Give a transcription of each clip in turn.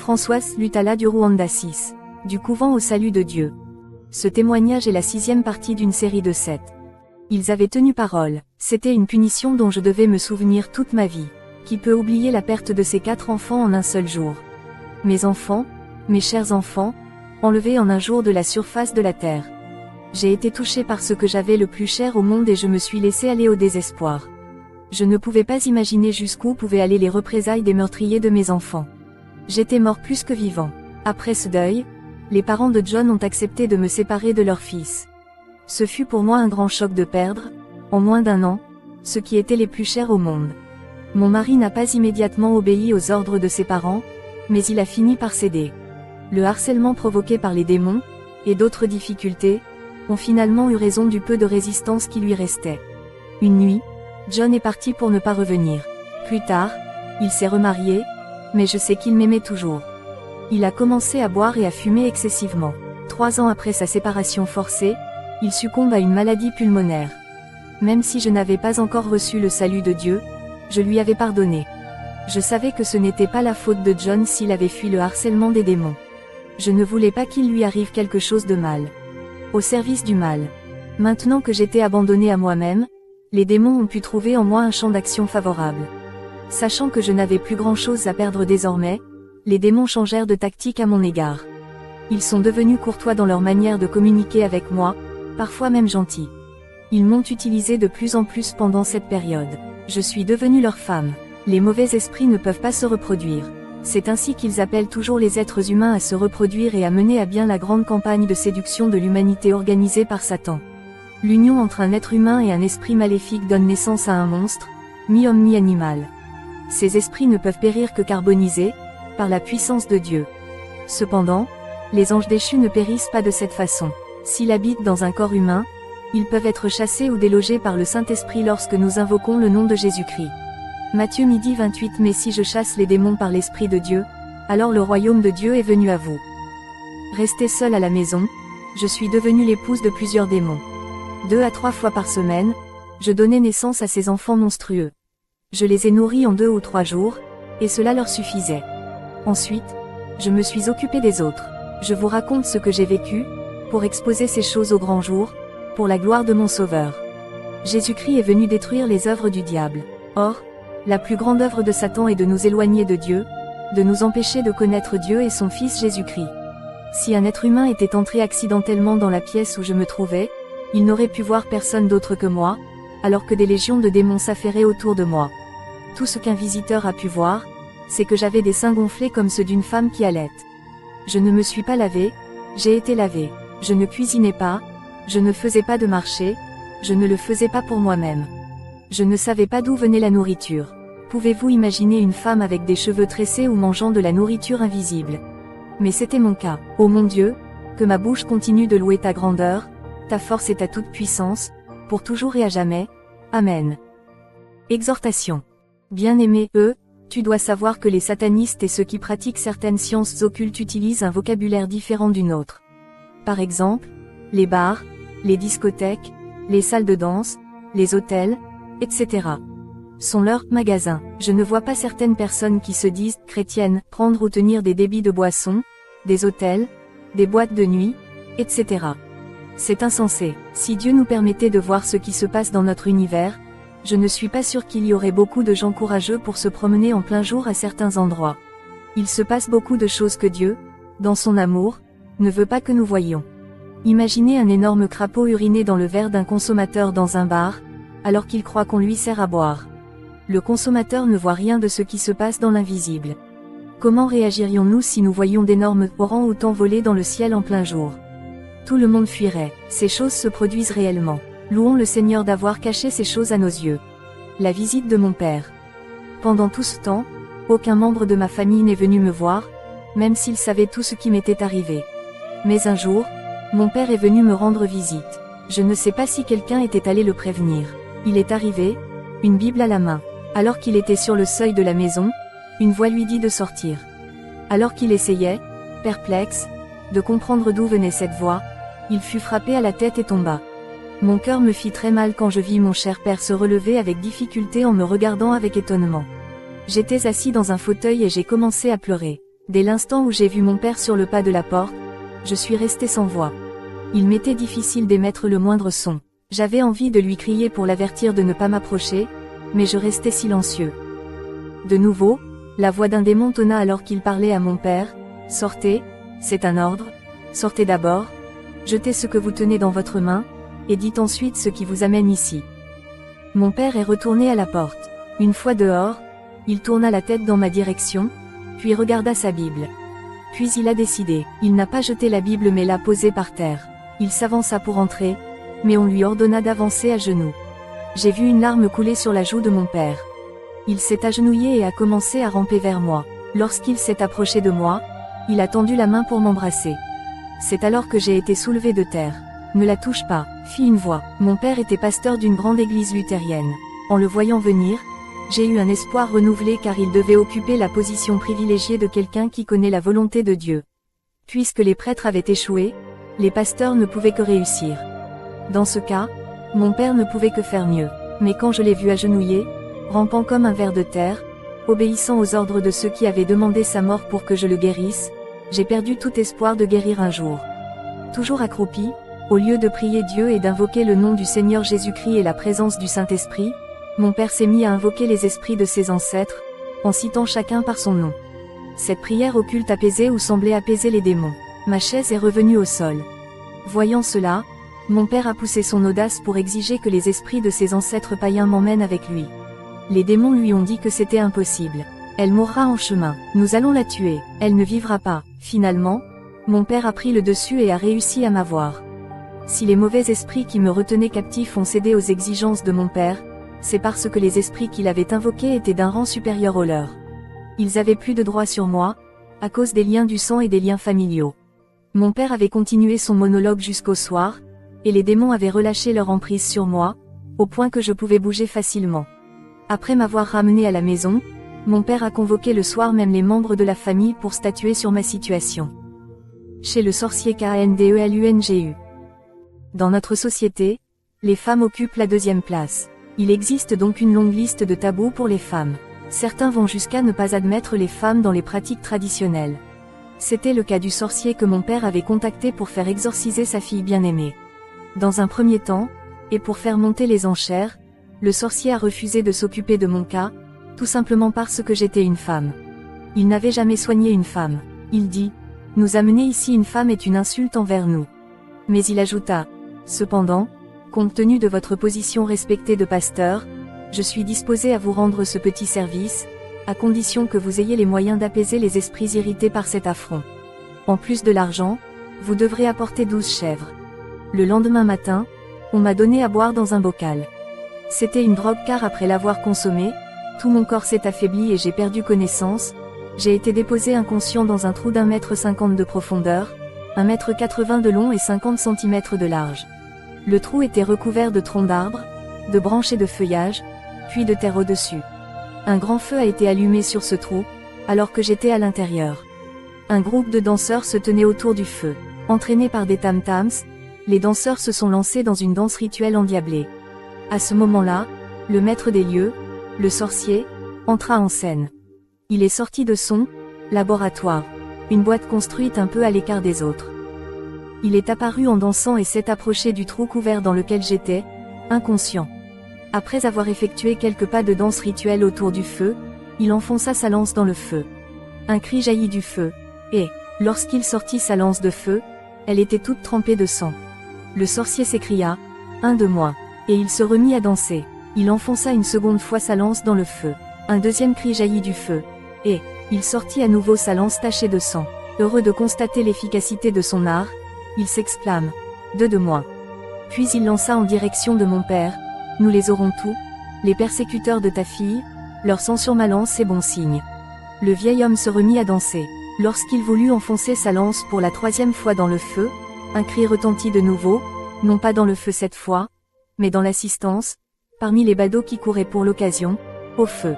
Françoise Lutala du Rwanda 6. Du couvent au salut de Dieu. Ce témoignage est la 6e partie d'une série de 7. Ils avaient tenu parole, c'était une punition dont je devais me souvenir toute ma vie. Qui peut oublier la perte de ses 4 enfants en un seul jour? Mes enfants, mes chers enfants, enlevés en un jour de la surface de la terre. J'ai été touché par ce que j'avais le plus cher au monde et je me suis laissé aller au désespoir. Je ne pouvais pas imaginer jusqu'où pouvaient aller les représailles des meurtriers de mes enfants. J'étais mort plus que vivant. Après ce deuil, les parents de John ont accepté de me séparer de leur fils. Ce fut pour moi un grand choc de perdre, en moins d'1 an, ceux qui étaient les plus chers au monde. Mon mari n'a pas immédiatement obéi aux ordres de ses parents, mais il a fini par céder. Le harcèlement provoqué par les démons, et d'autres difficultés, ont finalement eu raison du peu de résistance qui lui restait. Une nuit, John est parti pour ne pas revenir. Plus tard, il s'est remarié, mais je sais qu'il m'aimait toujours. Il a commencé à boire et à fumer excessivement. 3 ans après sa séparation forcée, il succombe à une maladie pulmonaire. Même si je n'avais pas encore reçu le salut de Dieu, je lui avais pardonné. Je savais que ce n'était pas la faute de John s'il avait fui le harcèlement des démons. Je ne voulais pas qu'il lui arrive quelque chose de mal. Au service du mal. Maintenant que j'étais abandonné à moi-même, les démons ont pu trouver en moi un champ d'action favorable. Sachant que je n'avais plus grand-chose à perdre désormais, les démons changèrent de tactique à mon égard. Ils sont devenus courtois dans leur manière de communiquer avec moi, parfois même gentils. Ils m'ont utilisé de plus en plus pendant cette période. Je suis devenue leur femme. Les mauvais esprits ne peuvent pas se reproduire. C'est ainsi qu'ils appellent toujours les êtres humains à se reproduire et à mener à bien la grande campagne de séduction de l'humanité organisée par Satan. L'union entre un être humain et un esprit maléfique donne naissance à un monstre, mi-homme mi-animal. Ces esprits ne peuvent périr que carbonisés, par la puissance de Dieu. Cependant, les anges déchus ne périssent pas de cette façon. S'ils habitent dans un corps humain, ils peuvent être chassés ou délogés par le Saint-Esprit lorsque nous invoquons le nom de Jésus-Christ. Matthieu 12:28. Mais si je chasse les démons par l'Esprit de Dieu, alors le royaume de Dieu est venu à vous. Restée seule à la maison, je suis devenue l'épouse de plusieurs démons. 2 à 3 fois par semaine, je donnais naissance à ces enfants monstrueux. Je les ai nourris en 2 ou 3 jours, et cela leur suffisait. Ensuite, je me suis occupée des autres. Je vous raconte ce que j'ai vécu, pour exposer ces choses au grand jour, pour la gloire de mon Sauveur. Jésus-Christ est venu détruire les œuvres du diable. Or, la plus grande œuvre de Satan est de nous éloigner de Dieu, de nous empêcher de connaître Dieu et son Fils Jésus-Christ. Si un être humain était entré accidentellement dans la pièce où je me trouvais, il n'aurait pu voir personne d'autre que moi, alors que des légions de démons s'affairaient autour de moi. Tout ce qu'un visiteur a pu voir, c'est que j'avais des seins gonflés comme ceux d'une femme qui allaite. Je ne me suis pas lavée, j'ai été lavée. Je ne cuisinais pas, je ne faisais pas de marché, je ne le faisais pas pour moi-même. Je ne savais pas d'où venait la nourriture. Pouvez-vous imaginer une femme avec des cheveux tressés ou mangeant de la nourriture invisible? Mais c'était mon cas. Ô mon Dieu, que ma bouche continue de louer ta grandeur, ta force et ta toute puissance, pour toujours et à jamais. Amen. Exhortation. Bien-aimé, tu dois savoir que les satanistes et ceux qui pratiquent certaines sciences occultes utilisent un vocabulaire différent du nôtre. Par exemple, les bars, les discothèques, les salles de danse, les hôtels, etc. sont leurs magasins. Je ne vois pas certaines personnes qui se disent chrétiennes prendre ou tenir des débits de boissons, des hôtels, des boîtes de nuit, etc. C'est insensé. Si Dieu nous permettait de voir ce qui se passe dans notre univers, je ne suis pas sûr qu'il y aurait beaucoup de gens courageux pour se promener en plein jour à certains endroits. Il se passe beaucoup de choses que Dieu, dans son amour, ne veut pas que nous voyions. Imaginez un énorme crapaud uriner dans le verre d'un consommateur dans un bar, alors qu'il croit qu'on lui sert à boire. Le consommateur ne voit rien de ce qui se passe dans l'invisible. Comment réagirions-nous si nous voyions d'énormes orangs-outans voler dans le ciel en plein jour? Tout le monde fuirait. Ces choses se produisent réellement. Louons le Seigneur d'avoir caché ces choses à nos yeux. La visite de mon père. Pendant tout ce temps, aucun membre de ma famille n'est venu me voir, même s'il savait tout ce qui m'était arrivé. Mais un jour, mon père est venu me rendre visite. Je ne sais pas si quelqu'un était allé le prévenir. Il est arrivé, une Bible à la main. Alors qu'il était sur le seuil de la maison, une voix lui dit de sortir. Alors qu'il essayait, perplexe, de comprendre d'où venait cette voix, il fut frappé à la tête et tomba. Mon cœur me fit très mal quand je vis mon cher père se relever avec difficulté en me regardant avec étonnement. J'étais assis dans un fauteuil et j'ai commencé à pleurer. Dès l'instant où j'ai vu mon père sur le pas de la porte, je suis resté sans voix. Il m'était difficile d'émettre le moindre son. J'avais envie de lui crier pour l'avertir de ne pas m'approcher, mais je restais silencieux. De nouveau, la voix d'un démon tonna alors qu'il parlait à mon père. « Sortez, c'est un ordre, sortez d'abord, jetez ce que vous tenez dans votre main, et dites ensuite ce qui vous amène ici. » Mon père est retourné à la porte. Une fois dehors, il tourna la tête dans ma direction, puis regarda sa Bible. Puis il a décidé. Il n'a pas jeté la Bible mais l'a posée par terre. Il s'avança pour entrer, mais on lui ordonna d'avancer à genoux. J'ai vu une larme couler sur la joue de mon père. Il s'est agenouillé et a commencé à ramper vers moi. Lorsqu'il s'est approché de moi, il a tendu la main pour m'embrasser. C'est alors que j'ai été soulevé de terre. « Ne la touche pas », fit une voix. Mon père était pasteur d'une grande église luthérienne. En le voyant venir, j'ai eu un espoir renouvelé car il devait occuper la position privilégiée de quelqu'un qui connaît la volonté de Dieu. Puisque les prêtres avaient échoué, les pasteurs ne pouvaient que réussir. Dans ce cas, mon père ne pouvait que faire mieux. Mais quand je l'ai vu agenouillé, rampant comme un ver de terre, obéissant aux ordres de ceux qui avaient demandé sa mort pour que je le guérisse, j'ai perdu tout espoir de guérir un jour. Toujours accroupi, au lieu de prier Dieu et d'invoquer le nom du Seigneur Jésus-Christ et la présence du Saint-Esprit, mon père s'est mis à invoquer les esprits de ses ancêtres, en citant chacun par son nom. Cette prière occulte apaisait ou semblait apaiser les démons. Ma chaise est revenue au sol. Voyant cela, mon père a poussé son audace pour exiger que les esprits de ses ancêtres païens m'emmènent avec lui. Les démons lui ont dit que c'était impossible. Elle mourra en chemin. Nous allons la tuer. Elle ne vivra pas. Finalement, mon père a pris le dessus et a réussi à m'avoir. Si les mauvais esprits qui me retenaient captif ont cédé aux exigences de mon père, c'est parce que les esprits qu'il avait invoqués étaient d'un rang supérieur au leur. Ils avaient plus de droit sur moi, à cause des liens du sang et des liens familiaux. Mon père avait continué son monologue jusqu'au soir, et les démons avaient relâché leur emprise sur moi, au point que je pouvais bouger facilement. Après m'avoir ramené à la maison, mon père a convoqué le soir même les membres de la famille pour statuer sur ma situation. Chez le sorcier Kandelungu. Dans notre société, les femmes occupent la deuxième place. Il existe donc une longue liste de tabous pour les femmes. Certains vont jusqu'à ne pas admettre les femmes dans les pratiques traditionnelles. C'était le cas du sorcier que mon père avait contacté pour faire exorciser sa fille bien-aimée. Dans un premier temps, et pour faire monter les enchères, le sorcier a refusé de s'occuper de mon cas, tout simplement parce que j'étais une femme. Il n'avait jamais soigné une femme. Il dit, « Nous amener ici une femme est une insulte envers nous. » Mais il ajouta, « Cependant, compte tenu de votre position respectée de pasteur, je suis disposé à vous rendre ce petit service, à condition que vous ayez les moyens d'apaiser les esprits irrités par cet affront. En plus de l'argent, vous devrez apporter 12 chèvres. » Le lendemain matin, on m'a donné à boire dans un bocal. C'était une drogue car après l'avoir consommée, tout mon corps s'est affaibli et j'ai perdu connaissance. J'ai été déposé inconscient dans un trou d'1,50 m de profondeur, 1,80 m de long et 50 cm de large. Le trou était recouvert de troncs d'arbres, de branches et de feuillages, puis de terre au-dessus. Un grand feu a été allumé sur ce trou, alors que j'étais à l'intérieur. Un groupe de danseurs se tenait autour du feu. Entraînés par des tam-tams, les danseurs se sont lancés dans une danse rituelle endiablée. À ce moment-là, le maître des lieux, le sorcier, entra en scène. Il est sorti de son laboratoire, une boîte construite un peu à l'écart des autres. Il est apparu en dansant et s'est approché du trou couvert dans lequel j'étais, inconscient. Après avoir effectué quelques pas de danse rituelle autour du feu, il enfonça sa lance dans le feu. Un cri jaillit du feu, et, lorsqu'il sortit sa lance de feu, elle était toute trempée de sang. Le sorcier s'écria, « Un de moins !» et il se remit à danser. Il enfonça une seconde fois sa lance dans le feu. Un deuxième cri jaillit du feu, et il sortit à nouveau sa lance tachée de sang. Heureux de constater l'efficacité de son art, il s'exclame, « Deux de moins !» Puis il lança en direction de mon père, « Nous les aurons tous, les persécuteurs de ta fille, leur sang sur ma lance est bon signe. » Le vieil homme se remit à danser. Lorsqu'il voulut enfoncer sa lance pour la troisième fois dans le feu, un cri retentit de nouveau, non pas dans le feu cette fois, mais dans l'assistance, parmi les badauds qui couraient pour l'occasion, au feu.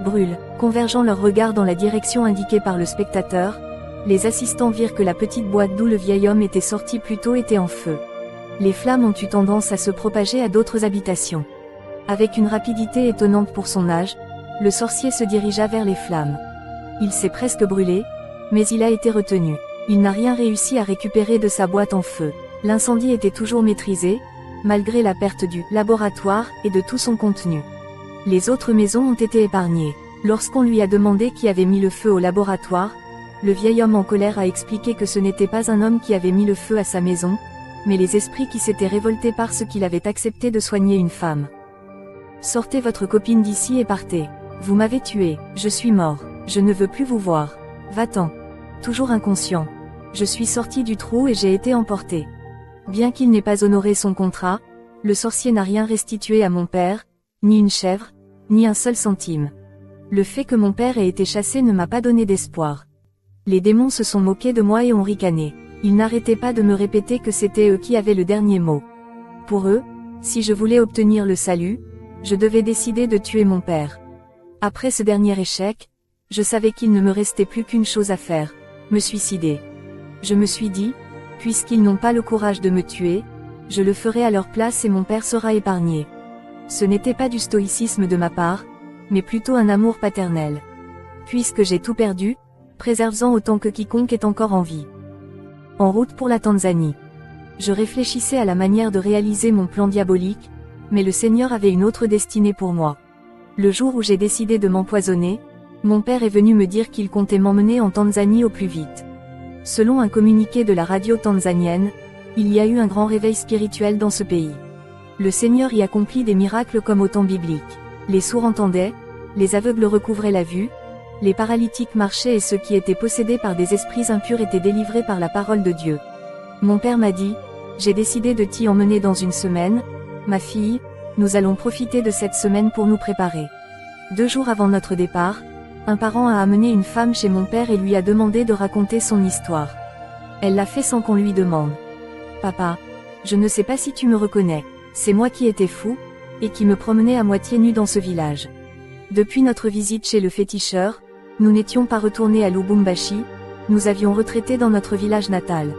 Brûle, convergeant leurs regards dans la direction indiquée par le spectateur, les assistants virent que la petite boîte d'où le vieil homme était sorti plus tôt était en feu. Les flammes ont eu tendance à se propager à d'autres habitations. Avec une rapidité étonnante pour son âge, le sorcier se dirigea vers les flammes. Il s'est presque brûlé, Mais il a été retenu. Il n'a rien réussi à récupérer de sa boîte en feu. L'incendie était toujours maîtrisé, malgré la perte du laboratoire et de tout son contenu. Les autres maisons ont été épargnées. Lorsqu'on lui a demandé qui avait mis le feu au laboratoire, le vieil homme en colère a expliqué que ce n'était pas un homme qui avait mis le feu à sa maison, mais les esprits qui s'étaient révoltés parce qu'il avait accepté de soigner une femme. Sortez votre copine d'ici et partez. Vous m'avez tué, je suis mort, je ne veux plus vous voir. Va-t'en. Toujours inconscient. Je suis sorti du trou et j'ai été emporté. Bien qu'il n'ait pas honoré son contrat, le sorcier n'a rien restitué à mon père, ni une chèvre, ni un seul centime. Le fait que mon père ait été chassé ne m'a pas donné d'espoir. Les démons se sont moqués de moi et ont ricané. Ils n'arrêtaient pas de me répéter que c'était eux qui avaient le dernier mot. Pour eux, si je voulais obtenir le salut, je devais décider de tuer mon père. Après ce dernier échec, je savais qu'il ne me restait plus qu'une chose à faire, me suicider. Je me suis dit, puisqu'ils n'ont pas le courage de me tuer, je le ferai à leur place et mon père sera épargné. Ce n'était pas du stoïcisme de ma part, mais plutôt un amour paternel. Puisque j'ai tout perdu, préserve-en autant que quiconque est encore en vie. En route pour la Tanzanie. Je réfléchissais à la manière de réaliser mon plan diabolique, mais le Seigneur avait une autre destinée pour moi. Le jour où j'ai décidé de m'empoisonner, mon père est venu me dire qu'il comptait m'emmener en Tanzanie au plus vite. Selon un communiqué de la radio tanzanienne, il y a eu un grand réveil spirituel dans ce pays. Le Seigneur y accomplit des miracles comme au temps biblique. Les sourds entendaient, les aveugles recouvraient la vue, les paralytiques marchaient et ceux qui étaient possédés par des esprits impurs étaient délivrés par la parole de Dieu. Mon père m'a dit, j'ai décidé de t'y emmener dans une semaine, ma fille, nous allons profiter de cette semaine pour nous préparer. 2 jours avant notre départ, un parent a amené une femme chez mon père et lui a demandé de raconter son histoire. Elle l'a fait sans qu'on lui demande. Papa, je ne sais pas si tu me reconnais, c'est moi qui étais fou, et qui me promenais à moitié nu dans ce village. Depuis notre visite chez le féticheur, nous n'étions pas retournés à Lubumbashi, nous avions retraité dans notre village natal.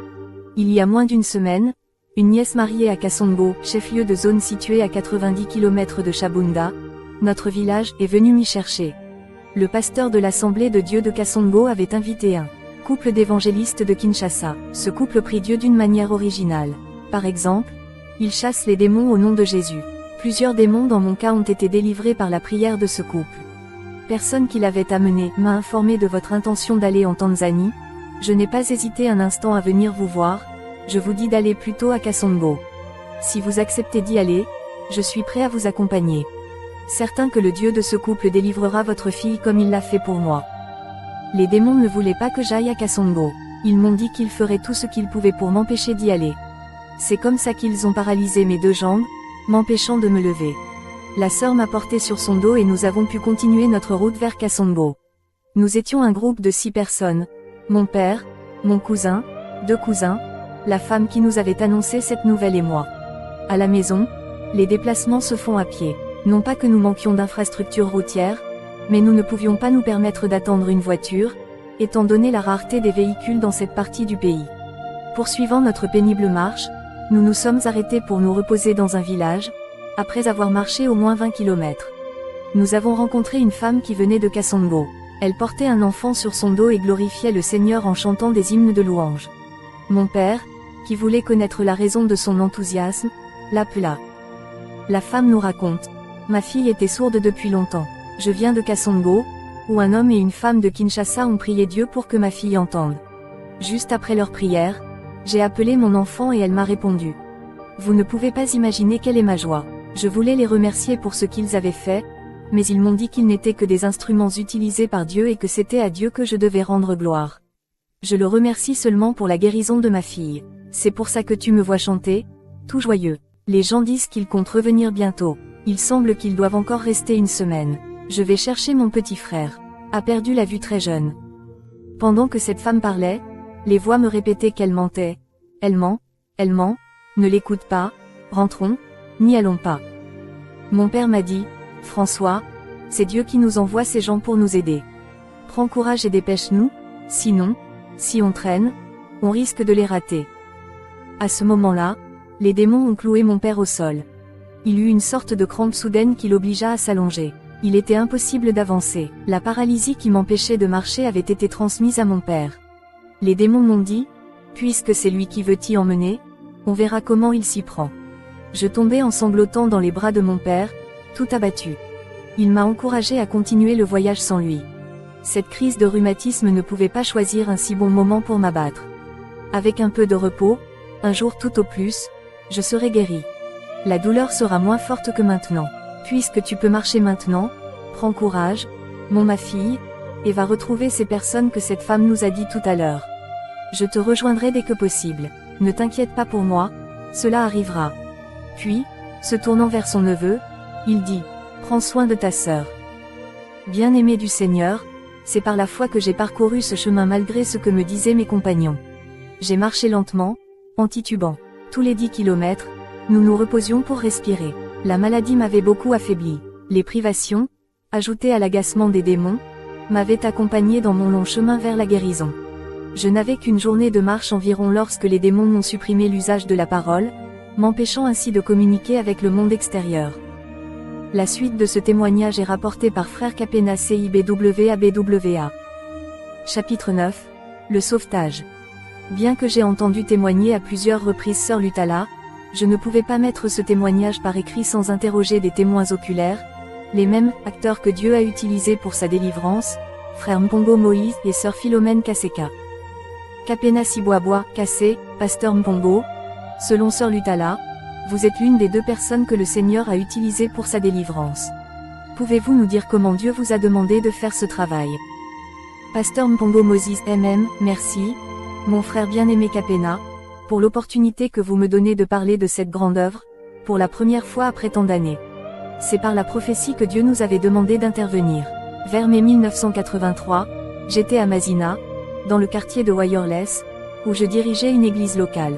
Il y a moins d'une semaine, une nièce mariée à Kasongo, chef-lieu de zone situé à 90 km de Shabunda, notre village, est venu m'y chercher. Le pasteur de l'Assemblée de Dieu de Kasongo avait invité un couple d'évangélistes de Kinshasa. Ce couple prie Dieu d'une manière originale. Par exemple, il chasse les démons au nom de Jésus. Plusieurs démons dans mon cas ont été délivrés par la prière de ce couple. Personne qui l'avait amené m'a informé de votre intention d'aller en Tanzanie. Je n'ai pas hésité un instant à venir vous voir, je vous dis d'aller plutôt à Kasongo. Si vous acceptez d'y aller, je suis prêt à vous accompagner. Certain que le Dieu de ce couple délivrera votre fille comme il l'a fait pour moi. Les démons ne voulaient pas que j'aille à Kasongo. Ils m'ont dit qu'ils feraient tout ce qu'ils pouvaient pour m'empêcher d'y aller. C'est comme ça qu'ils ont paralysé mes 2 jambes, m'empêchant de me lever. La sœur m'a porté sur son dos et nous avons pu continuer notre route vers Kasongo. Nous étions un groupe de 6 personnes. Mon père, mon cousin, 2 cousins, la femme qui nous avait annoncé cette nouvelle et moi. À la maison, les déplacements se font à pied. Non pas que nous manquions d'infrastructures routières, mais nous ne pouvions pas nous permettre d'attendre une voiture, étant donné la rareté des véhicules dans cette partie du pays. Poursuivant notre pénible marche, nous nous sommes arrêtés pour nous reposer dans un village, après avoir marché au moins 20 km. Nous avons rencontré une femme qui venait de Kasongo. Elle portait un enfant sur son dos et glorifiait le Seigneur en chantant des hymnes de louange. Mon père, qui voulait connaître la raison de son enthousiasme, l'appela. La femme nous raconte. Ma fille était sourde depuis longtemps. Je viens de Kasongo, où un homme et une femme de Kinshasa ont prié Dieu pour que ma fille entende. Juste après leur prière, j'ai appelé mon enfant et elle m'a répondu. Vous ne pouvez pas imaginer quelle est ma joie. Je voulais les remercier pour ce qu'ils avaient fait, mais ils m'ont dit qu'ils n'étaient que des instruments utilisés par Dieu et que c'était à Dieu que je devais rendre gloire. Je le remercie seulement pour la guérison de ma fille. C'est pour ça que tu me vois chanter, tout joyeux. Les gens disent qu'ils comptent revenir bientôt. Il semble qu'ils doivent encore rester une semaine. Je vais chercher mon petit frère. A perdu la vue très jeune. Pendant que cette femme parlait, les voix me répétaient qu'elle mentait. Elle ment, ne l'écoute pas, rentrons, n'y allons pas. Mon père m'a dit, François, c'est Dieu qui nous envoie ces gens pour nous aider. Prends courage et dépêche-nous, sinon, si on traîne, on risque de les rater. À ce moment-là, les démons ont cloué mon père au sol. Il eut une sorte de crampe soudaine qui l'obligea à s'allonger. Il était impossible d'avancer. La paralysie qui m'empêchait de marcher avait été transmise à mon père. Les démons m'ont dit, puisque c'est lui qui veut t'y emmener, on verra comment il s'y prend. Je tombais en sanglotant dans les bras de mon père, tout abattu. Il m'a encouragé à continuer le voyage sans lui. Cette crise de rhumatisme ne pouvait pas choisir un si bon moment pour m'abattre. Avec un peu de repos, un jour tout au plus, je serai guéri. La douleur sera moins forte que maintenant. Puisque tu peux marcher maintenant, prends courage, ma fille, et va retrouver ces personnes que cette femme nous a dit tout à l'heure. Je te rejoindrai dès que possible. Ne t'inquiète pas pour moi, cela arrivera. Puis, se tournant vers son neveu, il dit, prends soin de ta sœur. Bien-aimé du Seigneur, c'est par la foi que j'ai parcouru ce chemin malgré ce que me disaient mes compagnons. J'ai marché lentement, en titubant. Tous les 10 kilomètres, nous nous reposions pour respirer. La maladie m'avait beaucoup affaibli. Les privations, ajoutées à l'agacement des démons, m'avaient accompagné dans mon long chemin vers la guérison. Je n'avais qu'une journée de marche environ lorsque les démons m'ont supprimé l'usage de la parole, m'empêchant ainsi de communiquer avec le monde extérieur. La suite de ce témoignage est rapportée par Frère Capena CIBWABWA. Chapitre 9. Le sauvetage. Bien que j'ai entendu témoigner à plusieurs reprises Sœur Lutala, je ne pouvais pas mettre ce témoignage par écrit sans interroger des témoins oculaires, les mêmes acteurs que Dieu a utilisés pour sa délivrance, Frère Mpongo Moïse et Sœur Philomène Kaseka. Kapena Sibwabwa, Kassé, Pasteur Mpongo, selon Sœur Lutala, vous êtes l'une des 2 personnes que le Seigneur a utilisées pour sa délivrance. Pouvez-vous nous dire comment Dieu vous a demandé de faire ce travail? Pasteur Mpongo Moses merci, mon frère bien-aimé Kapena, pour l'opportunité que vous me donnez de parler de cette grande œuvre, pour la première fois après tant d'années. C'est par la prophétie que Dieu nous avait demandé d'intervenir. Vers mai 1983, j'étais à Masina, dans le quartier de Wireless, où je dirigeais une église locale.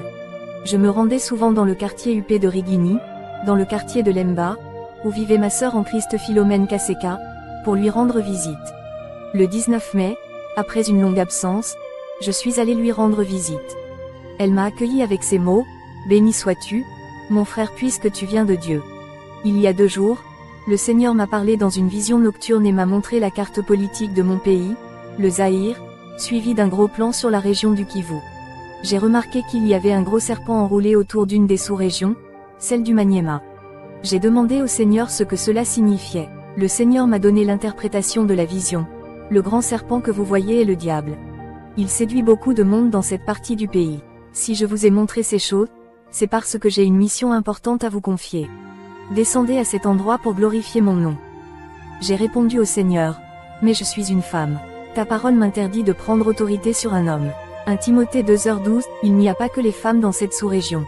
Je me rendais souvent dans le quartier huppé de Rigini, dans le quartier de Lemba, où vivait ma sœur en Christ Philomène Kaseka, pour lui rendre visite. Le 19 mai, après une longue absence, je suis allé lui rendre visite. Elle m'a accueilli avec ces mots, « Béni sois-tu, mon frère puisque tu viens de Dieu. » Il y a 2 jours, le Seigneur m'a parlé dans une vision nocturne et m'a montré la carte politique de mon pays, le Zaïre, suivi d'un gros plan sur la région du Kivu. J'ai remarqué qu'il y avait un gros serpent enroulé autour d'une des sous-régions, celle du Maniema. J'ai demandé au Seigneur ce que cela signifiait. Le Seigneur m'a donné l'interprétation de la vision. Le grand serpent que vous voyez est le diable. Il séduit beaucoup de monde dans cette partie du pays. Si je vous ai montré ces choses, c'est parce que j'ai une mission importante à vous confier. Descendez à cet endroit pour glorifier mon nom. J'ai répondu au Seigneur, mais je suis une femme. Ta parole m'interdit de prendre autorité sur un homme. 1 Timothée 2h12, il n'y a pas que les femmes dans cette sous-région.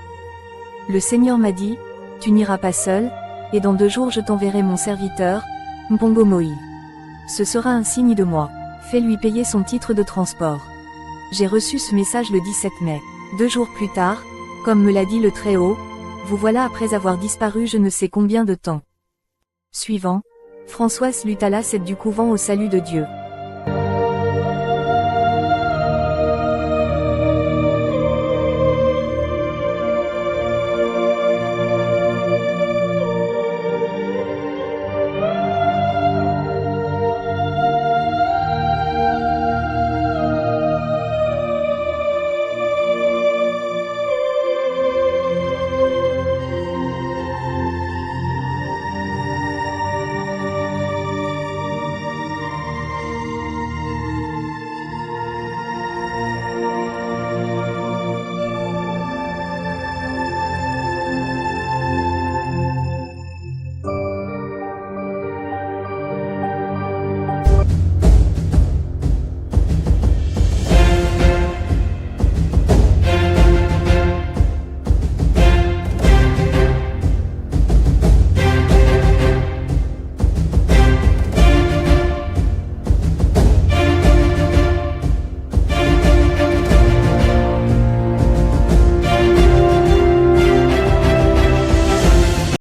Le Seigneur m'a dit, tu n'iras pas seul, et dans 2 jours je t'enverrai mon serviteur, Mpongo Moïse. Ce sera un signe de moi. Fais-lui payer son titre de transport. J'ai reçu ce message le 17 mai. 2 jours plus tard, comme me l'a dit le Très-Haut, vous voilà après avoir disparu je ne sais combien de temps. Suivant, Françoise Lutala, 7 du couvent au Salut de Dieu.